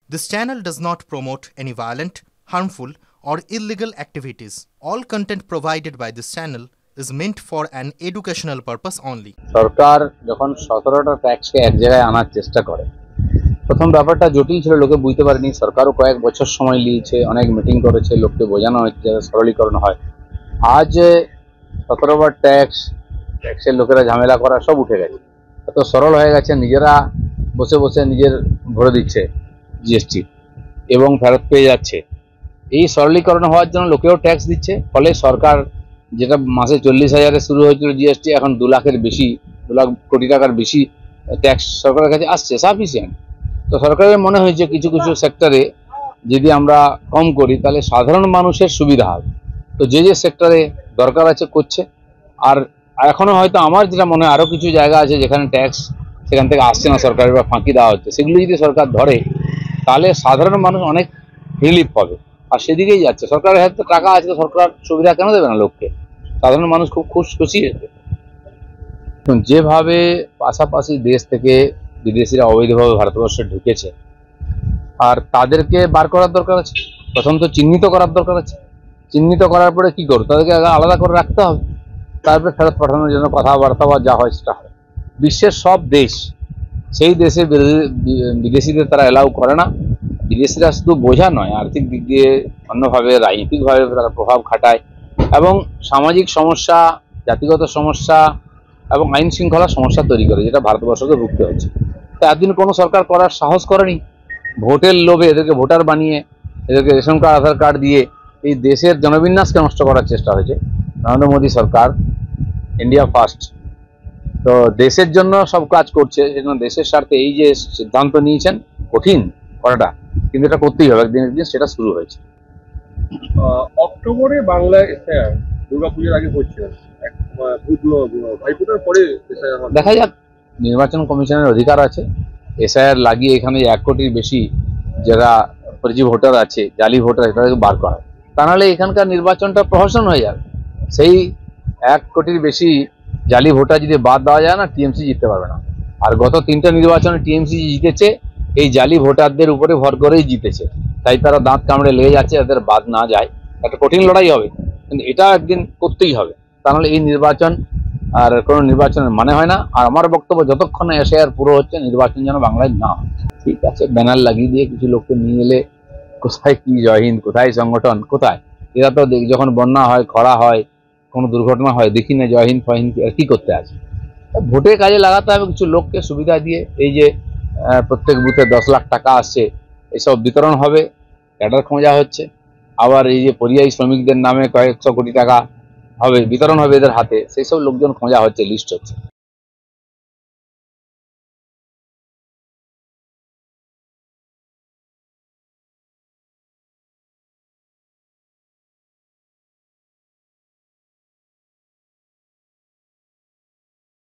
This channel does not promote any violent, harmful, or illegal activities. All content provided by this channel is meant for an educational purpose only. সরকার যখন 17টা ট্যাক্সকে এক জায়গায় আনার চেষ্টা করে, প্রথম ব্যাপারটা জটিল ছিল, লোকে বুঝতে পারেনি। সরকারও কয়েক বছর সময় নিয়েছে, অনেক মিটিং করেছে, লোককে বোঝানো হয়েছে যাতে সরলীকরণ হয়। আজ 17বার ট্যাক্সের লোকেরা ঝামেলা করা সব উঠে গেছে, এত সরল হয়ে গেছে। নিজেরা বসে বসে নিজের ভরে দিচ্ছে জিএসটি এবং ফেরত পেয়ে যাচ্ছে। এই সরলীকরণ হওয়ার জন্য লোকেও ট্যাক্স দিচ্ছে, ফলে সরকার যেটা মাসে 40,000-এ শুরু হয়েছিল জিএসটি, এখন 2 লাখের বেশি, 2 লাখ কোটি টাকার বেশি ট্যাক্স সরকারের কাছে আসছে, সাফিসিয়েন্ট। তো সরকারের মনে হয়েছে কিছু কিছু সেক্টরে যদি আমরা কম করি তাহলে সাধারণ মানুষের সুবিধা হবে। তো যে যে সেক্টরে দরকার আছে করছে। আর এখনো হয়তো আমার যেটা মনে হয় আরও কিছু জায়গা আছে যেখানে ট্যাক্স সেখান থেকে আসছে না সরকারের, বা ফাঁকি দেওয়া হচ্ছে, সেগুলো যদি সরকার ধরে তাহলে সাধারণ মানুষ অনেক রিলিফ পাবে। আর সেদিকেই যাচ্ছে। সরকারের হাতে টাকা আছে, সরকার সুবিধা কেন দেবে না লোককে? সাধারণ মানুষ খুব খুশি হবে। যেভাবে পাশাপাশি দেশ থেকে বিদেশিরা অবৈধভাবে ভারতবর্ষে ঢুকেছে, আর তাদেরকে বার করার দরকার আছে। প্রথম তো চিহ্নিত করার দরকার আছে। চিহ্নিত করার পরে কি করবে? তাদেরকে আলাদা করে রাখতে হবে, তারপরে ফেরত পাঠানোর জন্য কথাবার্তা বা যা হয় সেটা হয়। বিশ্বের সব দেশ, সেই দেশে বিদেশিদের তারা অ্যালাউ করে না। বিদেশিরা শুধু বোঝা নয়, আর্থিক দিক দিয়ে, অন্যভাবে রাজনৈতিকভাবে তারা প্রভাব খাটায় এবং সামাজিক সমস্যা, জাতিগত সমস্যা এবং আইন শৃঙ্খলার সমস্যা তৈরি করে, যেটা ভারতবর্ষকে ভুগতে হচ্ছে। তা এতদিন কোনো সরকার করার সাহস করেনি। ভোটের লোভে এদেরকে ভোটার বানিয়ে, এদেরকে রেশন কার্ড, আধার কার্ড দিয়ে এই দেশের জনবিন্যাসকে নষ্ট করার চেষ্টা হয়েছে। নরেন্দ্র মোদী সরকার ইন্ডিয়া ফার্স্ট, তো দেশের জন্য সব কাজ করছে, সেজন্য দেশের স্বার্থে এই যে সিদ্ধান্ত নিয়েছেন, কঠিন করাটা, কিন্তু এটা করতেই হবে। একদিন একদিন সেটা শুরু হয়েছে। অক্টোবরে বাংলায় এসআইআর, দুর্গাপূজার আগে হচ্ছে, ভাইফোঁটার পরে এসআইআর। দেখা যাক, নির্বাচন কমিশনের অধিকার আছে এসআইআর লাগিয়ে এখানে 1 কোটির বেশি যারা ফর্জি ভোটার আছে, জালি ভোটার আছে, তাদেরকে বার করা। তা নাহলে এখানকার নির্বাচনটা প্রহসন হয়ে যাবে। সেই 1 কোটির বেশি জালি ভোটার যদি বাদ দেওয়া যায় না, টিএমসি জিততে পারবে না। আর গত 3টা নির্বাচনে টিএমসি জিতেছে এই জালি ভোটারদের উপরে ভর করেই জিতেছে। তাই তারা দাঁত কামড়ে লেগে যাচ্ছে, তাদের বাদ না যায়। একটা কঠিন লড়াই হবে, কিন্তু এটা একদিন করতেই হবে। তা নাহলে এই নির্বাচন আর কোনো নির্বাচনের মানে হয় না। আর আমার বক্তব্য, যতক্ষণ এসআইআর পুরো হচ্ছে, নির্বাচন যেন বাংলায় না হয়। ঠিক আছে, ব্যানার লাগিয়ে দিয়ে কিছু লোককে নিয়ে এলে কোথায় কি জয় হিন্দ, কোথায় সংগঠন, কোথায়? এরা তো যখন বন্যা হয়, খরা হয়, কোনো দুর্ঘটনা হয়, দেখি না জয় হিন্দ ফহিন্দ কি করতে আছে। ভোটে কাজে লাগাতে হবে কিছু লোককে সুবিধা দিয়ে। এই যে প্রত্যেক বুথে 10 লাখ টাকা আসছে, এসব বিতরণ হবে, ক্যাডার খোঁজা হচ্ছে। আবার এই যে পরিযায়ী শ্রমিকদের নামে কয়েকশো কোটি টাকা হবে, বিতরণ হবে এদের হাতে, সেই সব লোকজন খোঁজা হচ্ছে, লিস্ট হচ্ছে।